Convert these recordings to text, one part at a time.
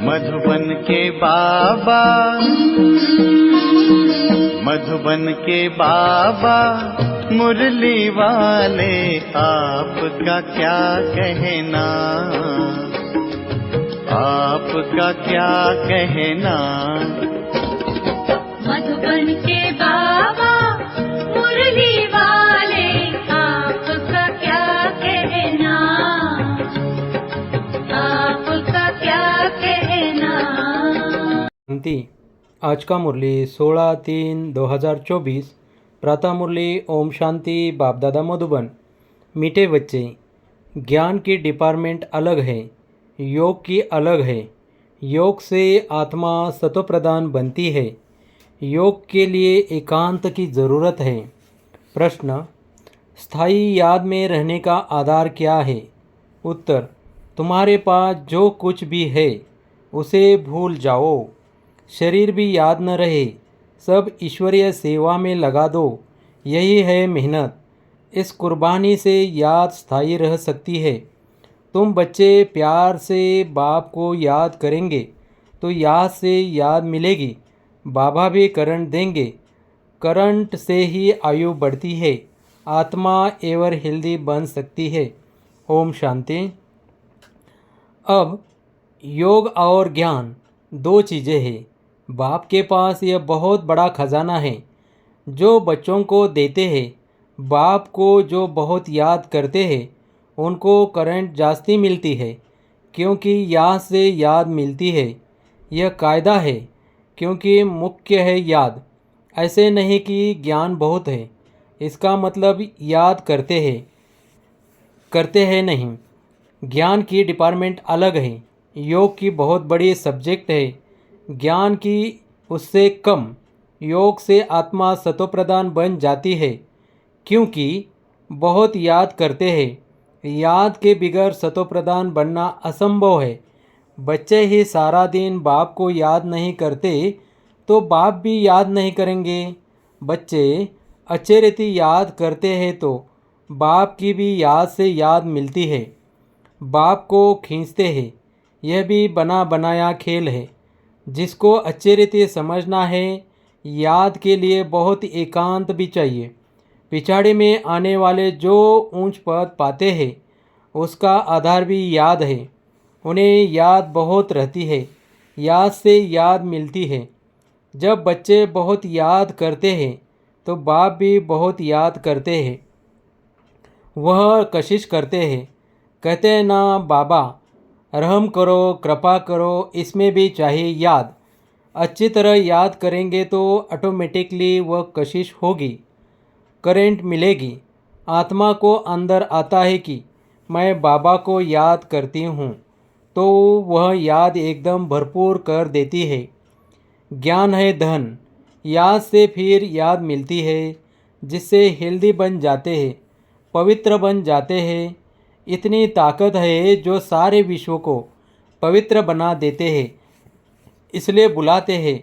मधुबन के बाबा, मधुबन के बाबा मुरली वाले, आपका क्या कहना, आपका क्या कहना। मधुबन के बाबा मुरली वाले, आपका क्या कहना, आपका क्या कहना। शांति। आज का मुरली 16/3/2024 प्रातः मुरली। ओम शांति। बाप दादा मधुबन। मीठे बच्चे, ज्ञान की डिपार्टमेंट अलग है, योग की अलग है। योग से आत्मा सतोप्रधान बनती है। योग के लिए एकांत की ज़रूरत है। प्रश्न, स्थायी याद में रहने का आधार क्या है? उत्तर, तुम्हारे पास जो कुछ भी है उसे भूल जाओ। शरीर भी याद न रहे, सब ईश्वरीय सेवा में लगा दो। यही है मेहनत। इस कुर्बानी से याद स्थायी रह सकती है। तुम बच्चे प्यार से बाप को याद करेंगे तो याद से याद मिलेगी। बाबा भी करंट देंगे। करंट से ही आयु बढ़ती है, आत्मा एवर हेल्दी बन सकती है। ओम शांति। अब योग और ज्ञान दो चीज़ें हैं। बाप के पास यह बहुत बड़ा खजाना है जो बच्चों को देते हैं। बाप को जो बहुत याद करते हैं उनको करंट जास्ती मिलती है, क्योंकि याद से याद मिलती है। यह कायदा है, क्योंकि मुख्य है याद। ऐसे नहीं कि ज्ञान बहुत है, इसका मतलब याद करते हैं नहीं। ज्ञान की डिपार्टमेंट अलग है। योग की बहुत बड़ी सब्जेक्ट है, ज्ञान की उससे कम। योग से आत्मा सतोप्रधान बन जाती है, क्योंकि बहुत याद करते हैं। याद के बिगैर सतोप्रधान बनना असंभव है। बच्चे ही सारा दिन बाप को याद नहीं करते तो बाप भी याद नहीं करेंगे। बच्चे अच्छे रीति याद करते हैं तो बाप की भी याद से याद मिलती है। बाप को खींचते हैं। यह भी बना बनाया खेल है, जिसको अच्छी रीति समझना है। याद के लिए बहुत एकांत भी चाहिए। पिछाड़ी में आने वाले जो ऊंच पद पाते हैं उसका आधार भी याद है। उन्हें याद बहुत रहती है, याद से याद मिलती है। जब बच्चे बहुत याद करते हैं तो बाप भी बहुत याद करते हैं। वह कशिश करते हैं, कहते हैं ना बाबा रहम करो, कृपा करो, इसमें भी चाहिए याद। अच्छी तरह याद करेंगे तो ऑटोमेटिकली वह कशिश होगी, करंट मिलेगी। आत्मा को अंदर आता है कि मैं बाबा को याद करती हूँ, तो वह याद एकदम भरपूर कर देती है। ज्ञान है धन। याद से फिर याद मिलती है, जिससे हेल्दी बन जाते हैं, पवित्र बन जाते हैं। इतनी ताकत है जो सारे विश्व को पवित्र बना देते हैं। इसलिए बुलाते हैं,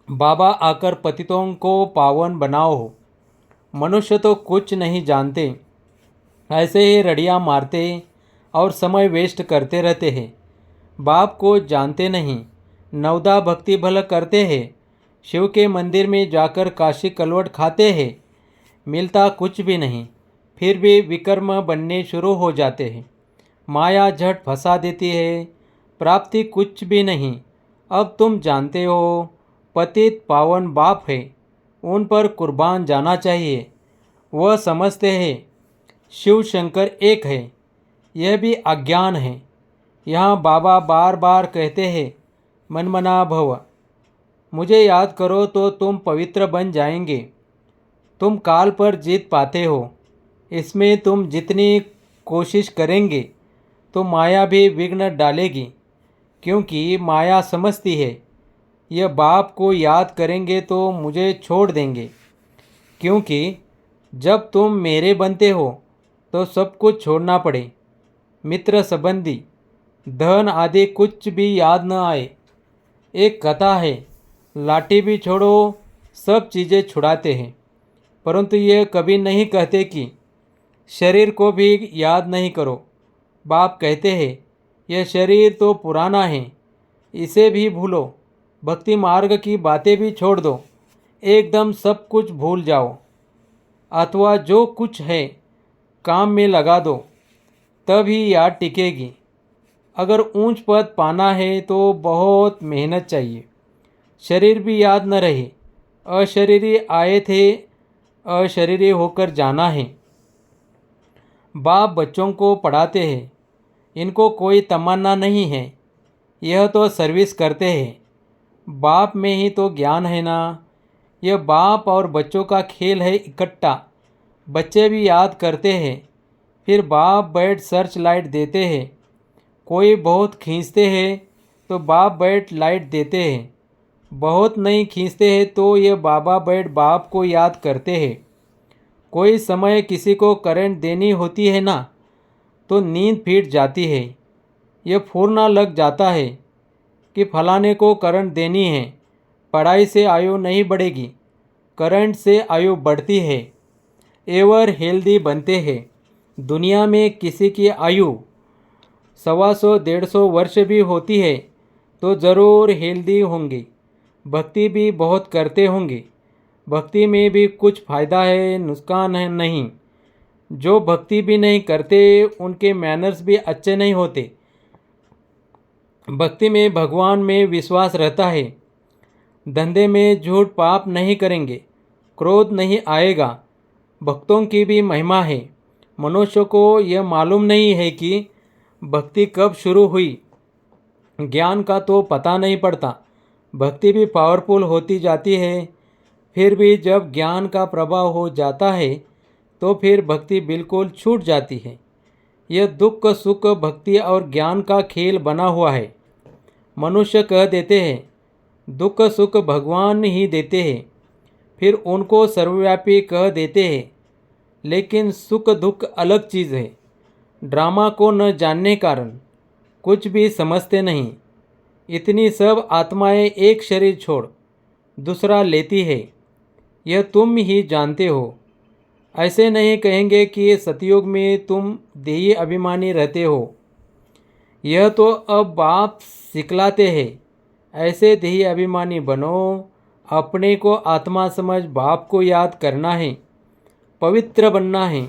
बाबा आकर पतितों को पावन बनाओ। मनुष्य तो कुछ नहीं जानते, ऐसे ही रड़ियाँ मारते और समय वेस्ट करते रहते हैं। बाप को जानते नहीं, नवदा भक्ति भल करते हैं। शिव के मंदिर में जाकर काशी कलवट खाते हैं, मिलता कुछ भी नहीं। फिर भी विकर्म बनने शुरू हो जाते हैं। माया झट फंसा देती है, प्राप्ति कुछ भी नहीं। अब तुम जानते हो पतित पावन बाप है, उन पर कुर्बान जाना चाहिए। वह समझते हैं शिव शंकर एक है, यह भी अज्ञान है। यहाँ बाबा बार बार कहते हैं मनमना भव, मुझे याद करो तो तुम पवित्र बन जाएंगे। तुम काल पर जीत पाते हो। इसमें तुम जितनी कोशिश करेंगे तो माया भी विघ्न डालेगी, क्योंकि माया समझती है यह बाप को याद करेंगे तो मुझे छोड़ देंगे। क्योंकि जब तुम मेरे बनते हो तो सब कुछ छोड़ना पड़े। मित्र संबंधी धन आदि कुछ भी याद न आए। एक कथा है, लाठी भी छोड़ो, सब चीज़ें छुड़ाते हैं, परंतु ये कभी नहीं कहते कि शरीर को भी याद नहीं करो। बाप कहते हैं यह शरीर तो पुराना है, इसे भी भूलो। भक्ति मार्ग की बातें भी छोड़ दो, एकदम सब कुछ भूल जाओ, अथवा जो कुछ है काम में लगा दो, तभी याद टिकेगी। अगर ऊंच पद पाना है तो बहुत मेहनत चाहिए। शरीर भी याद न रहे, अशरीरी आए थे, अशरीरी होकर जाना है। बाप बच्चों को पढ़ाते हैं, इनको कोई तमन्ना नहीं है, यह तो सर्विस करते हैं। बाप में ही तो ज्ञान है ना। यह बाप और बच्चों का खेल है इकट्ठा। बच्चे भी याद करते हैं, फिर बाप बैठ सर्च लाइट देते हैं। कोई बहुत खींचते हैं तो बाप बैठ लाइट देते हैं, बहुत नहीं खींचते हैं तो ये बाबा बैठ बाप को याद करते हैं। कोई समय किसी को करंट देनी होती है ना, तो नींद फीट जाती है। यह फूरना लग जाता है कि फलाने को करंट देनी है। पढ़ाई से आयु नहीं बढ़ेगी, करंट से आयु बढ़ती है। एवर हेल्दी बनते हैं। दुनिया में किसी की आयु 125-150 वर्ष भी होती है तो ज़रूर हेल्दी होंगे। भक्ति भी बहुत करते होंगे। भक्ति में भी कुछ फ़ायदा है, नुकसान है नहीं। जो भक्ति भी नहीं करते उनके मैनर्स भी अच्छे नहीं होते। भक्ति में भगवान में विश्वास रहता है। धंधे में झूठ पाप नहीं करेंगे, क्रोध नहीं आएगा। भक्तों की भी महिमा है। मनुष्य को यह मालूम नहीं है कि भक्ति कब शुरू हुई। ज्ञान का तो पता नहीं पड़ता। भक्ति भी पावरफुल होती जाती है, फिर भी जब ज्ञान का प्रभाव हो जाता है तो फिर भक्ति बिल्कुल छूट जाती है। यह दुख सुख भक्ति और ज्ञान का खेल बना हुआ है। मनुष्य कह देते हैं दुख सुख भगवान ही देते हैं, फिर उनको सर्वव्यापी कह देते हैं। लेकिन सुख दुख अलग चीज़ है। ड्रामा को न जानने कारण कुछ भी समझते नहीं। इतनी सब आत्माएं एक शरीर छोड़ दूसरा लेती है, यह तुम ही जानते हो। ऐसे नहीं कहेंगे कि सतयुग में तुम देही अभिमानी रहते हो। यह तो अब बाप सिखलाते हैं, ऐसे देही अभिमानी बनो। अपने को आत्मा समझ बाप को याद करना है, पवित्र बनना है।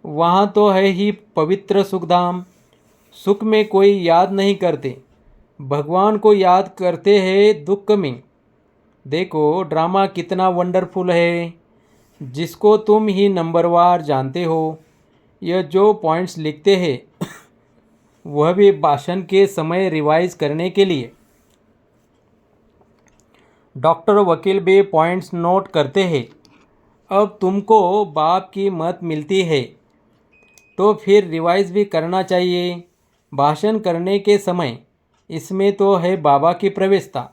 वहाँ तो है ही पवित्र सुखधाम। सुख में कोई याद नहीं करते, भगवान को याद करते हैं दुख में। देखो ड्रामा कितना वंडरफुल है, जिसको तुम ही नंबरवार जानते हो। यह जो पॉइंट्स लिखते हैं वह भी भाषण के समय रिवाइज करने के लिए। डॉक्टर वकील भी पॉइंट्स नोट करते हैं। अब तुमको बाप की मत मिलती है तो फिर रिवाइज भी करना चाहिए। भाषण करने के समय इसमें तो है बाबा की प्रवेशता।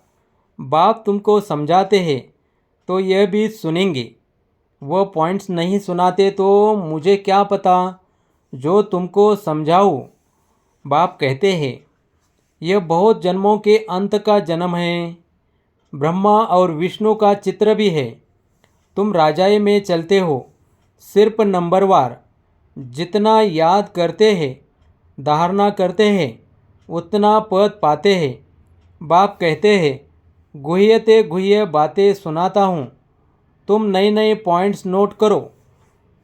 बाप तुमको समझाते हैं तो यह भी सुनेंगे। वह पॉइंट्स नहीं सुनाते तो मुझे क्या पता, जो तुमको समझाऊँ। बाप कहते हैं यह बहुत जन्मों के अंत का जन्म है। ब्रह्मा और विष्णु का चित्र भी है। तुम राजाई में चलते हो, सिर्फ नंबरवार। जितना याद करते हैं, धारणा करते हैं, उतना पद पाते हैं। बाप कहते हैं गुह्यते गुह्य बातें सुनाता हूँ, तुम नए नए पॉइंट्स नोट करो।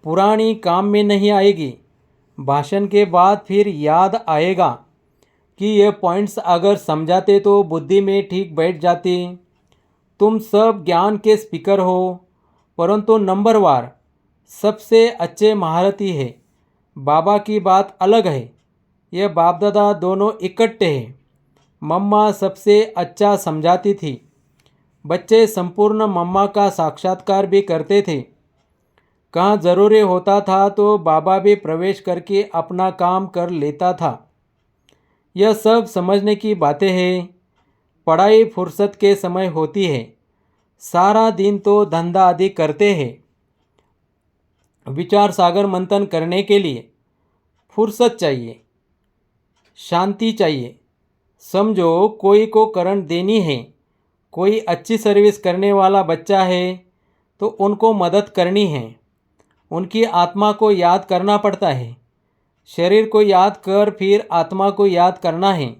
पुरानी काम में नहीं आएगी। भाषण के बाद फिर याद आएगा कि ये पॉइंट्स अगर समझाते तो बुद्धि में ठीक बैठ जाती। तुम सब ज्ञान के स्पीकर हो, परंतु नंबरवार सबसे अच्छे महारथी है। बाबा की बात अलग है। यह बाप दादा दोनों इकट्ठे हैं। मम्मा सबसे अच्छा समझाती थी। बच्चे संपूर्ण मम्मा का साक्षात्कार भी करते थे। कहाँ ज़रूरी होता था तो बाबा भी प्रवेश करके अपना काम कर लेता था। यह सब समझने की बातें हैं। पढ़ाई फुर्सत के समय होती है, सारा दिन तो धंधा आदि करते हैं। विचार सागर मंथन करने के लिए फुर्सत चाहिए, शांति चाहिए। समझो कोई को करंट देनी है, कोई अच्छी सर्विस करने वाला बच्चा है तो उनको मदद करनी है। उनकी आत्मा को याद करना पड़ता है। शरीर को याद कर फिर आत्मा को याद करना है।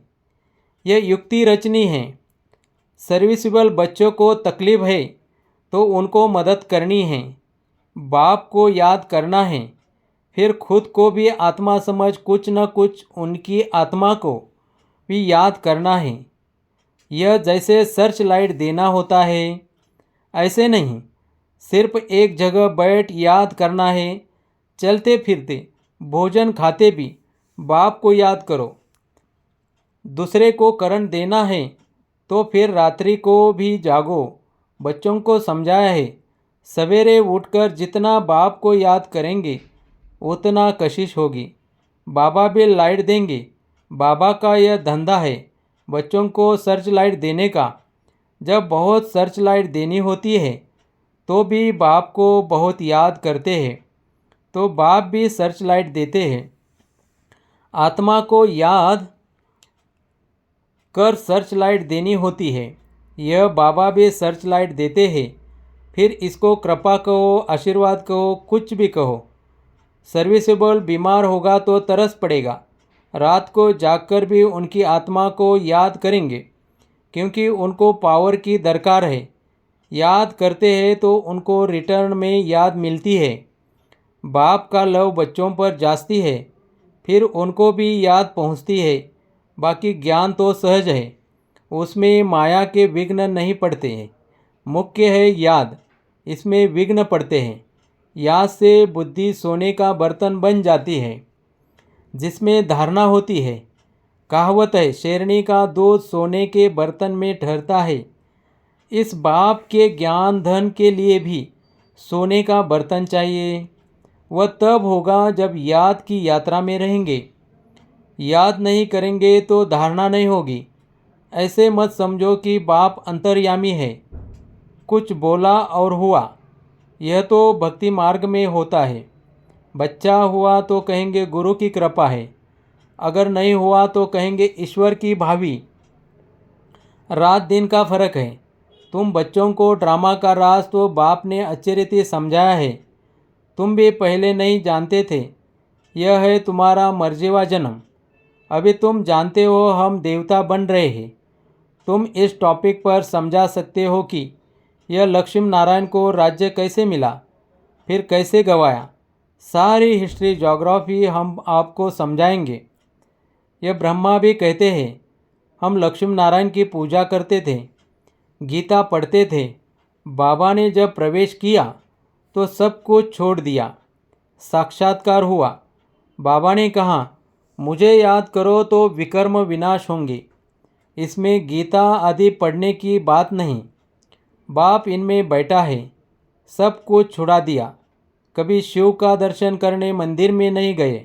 यह युक्ति रचनी है। सर्विसिबल बच्चों को तकलीफ है तो उनको मदद करनी है। बाप को याद करना है, फिर खुद को भी आत्मा समझ कुछ न कुछ उनकी आत्मा को भी याद करना है। यह जैसे सर्च लाइट देना होता है, ऐसे नहीं सिर्फ एक जगह बैठ याद करना है। चलते फिरते भोजन खाते भी बाप को याद करो। दूसरे को करंट देना है तो फिर रात्रि को भी जागो। बच्चों को समझाया है, सवेरे उठकर जितना बाप को याद करेंगे उतना कशिश होगी। बाबा भी लाइट देंगे। बाबा का यह धंधा है बच्चों को सर्च लाइट देने का। जब बहुत सर्च लाइट देनी होती है तो भी बाप को बहुत याद करते हैं, तो बाप भी सर्च लाइट देते हैं। आत्मा को याद कर सर्च लाइट देनी होती है। यह बाबा भी सर्च लाइट देते हैं। फिर इसको कृपा कहो, आशीर्वाद कहो, कुछ भी कहो। सर्विसेबल बीमार होगा तो तरस पड़ेगा। रात को जागकर भी उनकी आत्मा को याद करेंगे क्योंकि उनको पावर की दरकार है। याद करते हैं तो उनको रिटर्न में याद मिलती है। बाप का लव बच्चों पर जास्ती है, फिर उनको भी याद पहुंचती है। बाकी ज्ञान तो सहज है, उसमें माया के विघ्न नहीं पड़ते हैं। मुख्य है याद, इसमें विघ्न पड़ते हैं। याद से बुद्धि सोने का बर्तन बन जाती है जिसमें धारणा होती है। कहावत है, शेरनी का दूध सोने के बर्तन में ठहरता है। इस बाप के ज्ञान धन के लिए भी सोने का बर्तन चाहिए। वह तब होगा जब याद की यात्रा में रहेंगे। याद नहीं करेंगे तो धारणा नहीं होगी। ऐसे मत समझो कि बाप अंतर्यामी है, कुछ बोला और हुआ। यह तो भक्ति मार्ग में होता है। बच्चा हुआ तो कहेंगे गुरु की कृपा है, अगर नहीं हुआ तो कहेंगे ईश्वर की भावी। रात दिन का फर्क है। तुम बच्चों को ड्रामा का राज तो बाप ने अच्छी रीति समझाया है। तुम भी पहले नहीं जानते थे। यह है तुम्हारा मर्जीवा जन्म। अभी तुम जानते हो हम देवता बन रहे हैं। तुम इस टॉपिक पर समझा सकते हो कि यह लक्ष्मी नारायण को राज्य कैसे मिला, फिर कैसे गवाया। सारी हिस्ट्री ज्योग्राफी हम आपको समझाएंगे। यह ब्रह्मा भी कहते हैं, हम लक्ष्मी नारायण की पूजा करते थे, गीता पढ़ते थे। बाबा ने जब प्रवेश किया तो सब कुछ छोड़ दिया। साक्षात्कार हुआ। बाबा ने कहा, मुझे याद करो तो विकर्म विनाश होंगे। इसमें गीता आदि पढ़ने की बात नहीं। बाप इनमें बैठा है, सब कुछ छुड़ा दिया। कभी शिव का दर्शन करने मंदिर में नहीं गए।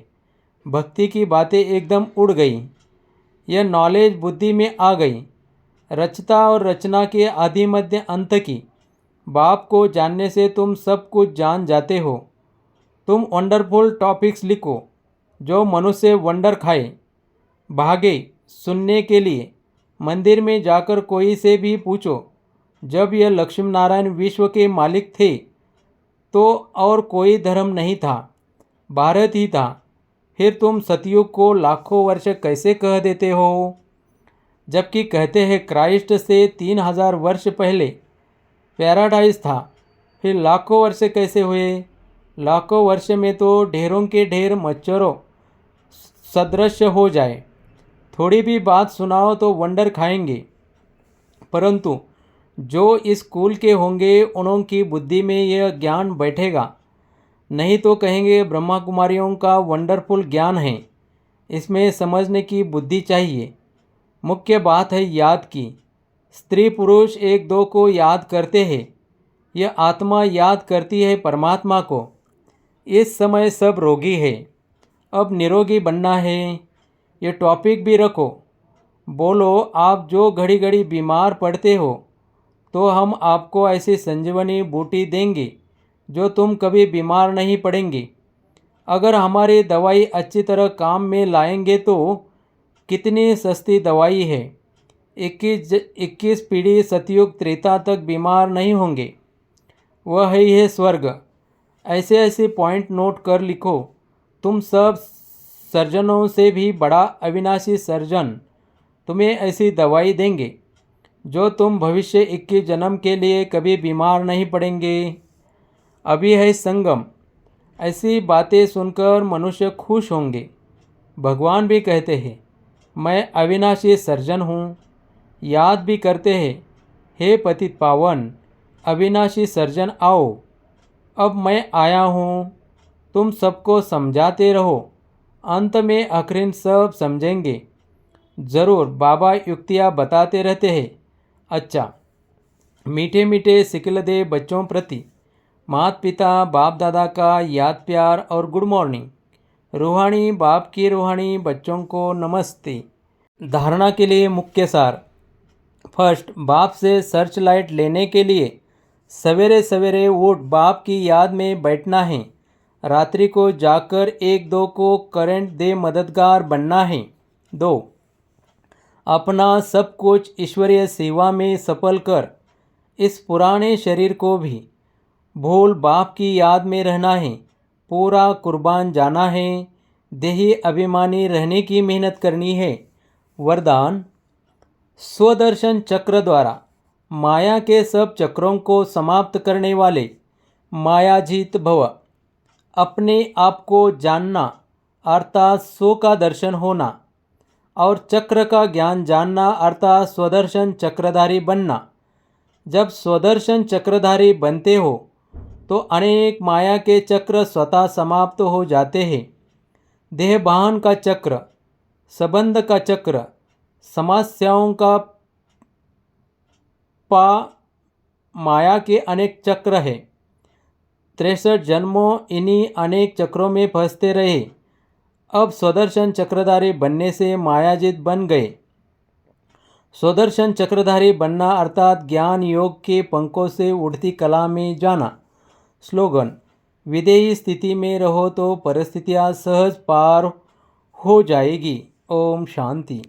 भक्ति की बातें एकदम उड़ गई। यह नॉलेज बुद्धि में आ गई। रचता और रचना के आदि मध्य अंत की बाप को जानने से तुम सब कुछ जान जाते हो। तुम वंडरफुल टॉपिक्स लिखो जो मनुष्य वंडर खाए, भागे सुनने के लिए। मंदिर में जाकर कोई से भी पूछो, जब यह लक्ष्मी नारायण विश्व के मालिक थे तो और कोई धर्म नहीं था, भारत ही था। फिर तुम सतयुग को लाखों वर्ष कैसे कह देते हो, जबकि कहते हैं क्राइस्ट से 3000 वर्ष पहले पैराडाइज था। फिर लाखों वर्ष कैसे हुए? लाखों वर्ष में तो ढेरों के ढेर मच्छरों सदृश हो जाए। थोड़ी भी बात सुनाओ तो वंडर खाएंगे। परंतु जो इस कुल के होंगे उनकी बुद्धि में यह ज्ञान बैठेगा। नहीं तो कहेंगे ब्रह्मा कुमारियों का वंडरफुल ज्ञान है, इसमें समझने की बुद्धि चाहिए। मुख्य बात है याद की। स्त्री पुरुष एक दो को याद करते हैं, यह आत्मा याद करती है परमात्मा को। इस समय सब रोगी है, अब निरोगी बनना है। ये टॉपिक भी रखो। बोलो, आप जो घड़ी घड़ी बीमार पड़ते हो तो हम आपको ऐसी संजीवनी बूटी देंगे जो तुम कभी बीमार नहीं पड़ेंगे। अगर हमारी दवाई अच्छी तरह काम में लाएंगे तो कितनी सस्ती दवाई है। 21 पीढ़ी सतयुग त्रेता तक बीमार नहीं होंगे। वह है स्वर्ग। ऐसे ऐसे पॉइंट नोट कर लिखो। तुम सब सर्जनों से भी बड़ा अविनाशी सर्जन तुम्हें ऐसी दवाई देंगे जो तुम भविष्य 21 जन्म के लिए कभी बीमार नहीं पड़ेंगे। अभी है संगम। ऐसी बातें सुनकर मनुष्य खुश होंगे। भगवान भी कहते हैं मैं अविनाशी सर्जन हूँ। याद भी करते हैं हे पतित पावन अविनाशी सर्जन आओ, अब मैं आया हूँ। तुम सबको समझाते रहो, अंत में आखिर सब समझेंगे। ज़रूर बाबा युक्तियाँ बताते रहते हैं। अच्छा, मीठे मीठे सिकलदे बच्चों प्रति माता पिता बाप दादा का याद प्यार और गुड मॉर्निंग। रूहानी बाप की रूहानी बच्चों को नमस्ते। धारणा के लिए मुख्य सार। फर्स्ट, बाप से सर्च लाइट लेने के लिए सवेरे सवेरे उठ बाप की याद में बैठना है। रात्रि को जाकर 1-2 को करंट दे मददगार बनना है। 2, अपना सब कुछ ईश्वरीय सेवा में सफल कर इस पुराने शरीर को भी भूल बाप की याद में रहना है। पूरा कुर्बान जाना है। देही अभिमानी रहने की मेहनत करनी है। वरदान, स्वदर्शन चक्र द्वारा माया के सब चक्रों को समाप्त करने वाले मायाजीत भव। अपने आप को जानना अर्थात स्व का दर्शन होना और चक्र का ज्ञान जानना अर्थात स्वदर्शन चक्रधारी बनना। जब स्वदर्शन चक्रधारी बनते हो तो अनेक माया के चक्र स्वतः समाप्त हो जाते हैं। देहभान का चक्र, संबंध का चक्र, समस्याओं का माया के अनेक चक्र है। 63 जन्मों इन्हीं अनेक चक्रों में फंसते रहे। अब स्वदर्शन चक्रधारी बनने से मायाजित बन गए। स्वदर्शन चक्रधारी बनना अर्थात ज्ञान योग के पंखों से उड़ती कला में जाना। स्लोगन, विदेही स्थिति में रहो तो परिस्थितियाँ सहज पार हो जाएगी। ओम शांति।